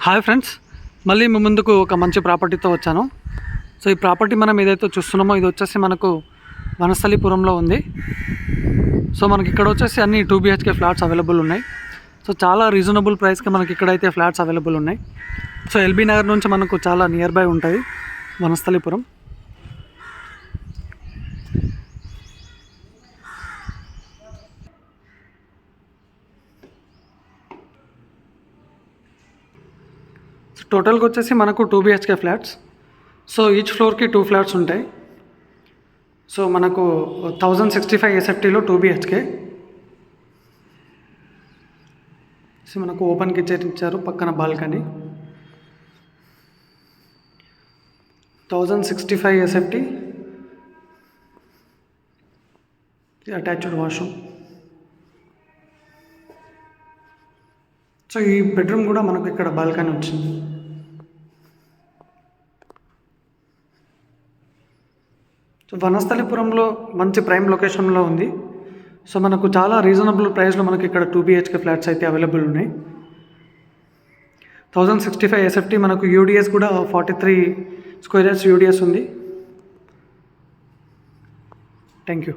Hi friends, మళ్ళీ మీ ముందుకు ఒక మంచి ప్రాపర్టీతో వచ్చాను. సో ఈ ప్రాపర్టీ మనం ఏదైతే చూస్తున్నామో ఇది వచ్చేసి మనకు వనస్థలిపురంలో ఉంది. సో మనకి ఇక్కడ వచ్చేసి అన్ని 2 BHK ఫ్లాట్స్ అవైలబుల్ ఉన్నాయి. సో చాలా రీజనబుల్ ప్రైస్కి మనకి ఇక్కడైతే ఫ్లాట్స్ అవైలబుల్ ఉన్నాయి. సో ఎల్బీ నగర్ నుంచి మనకు చాలా నియర్ బై ఉంటుంది వనస్థలిపురం. టోటల్గా వచ్చేసి మనకు 2 BHK ఫ్లాట్స్. సో ఈచ్ ఫ్లోర్కి 2 ఫ్లాట్స్ ఉంటాయి. సో మనకు 1065 SFTలో 2 BHK. సో మనకు ఓపెన్ కిచెన్ ఇచ్చారు, పక్కన balcony. 1065 SFT, attached washroom. So ఈ బెడ్రూమ్ కూడా మనకు ఇక్కడ బాల్కనీ వచ్చింది. సో వనస్థలిపురంలో మంచి ప్రైమ్ లొకేషన్లో ఉంది. సో మనకు చాలా రీజనబుల్ ప్రైస్లో మనకి ఇక్కడ 2 BHK ఫ్లాట్స్ అయితే అవైలబుల్ ఉన్నాయి. 1065 SFT, మనకు యూడిఎస్ కూడా 43 స్క్వేర్ యార్డ్స్ యూడిఎస్ ఉంది. Thank you.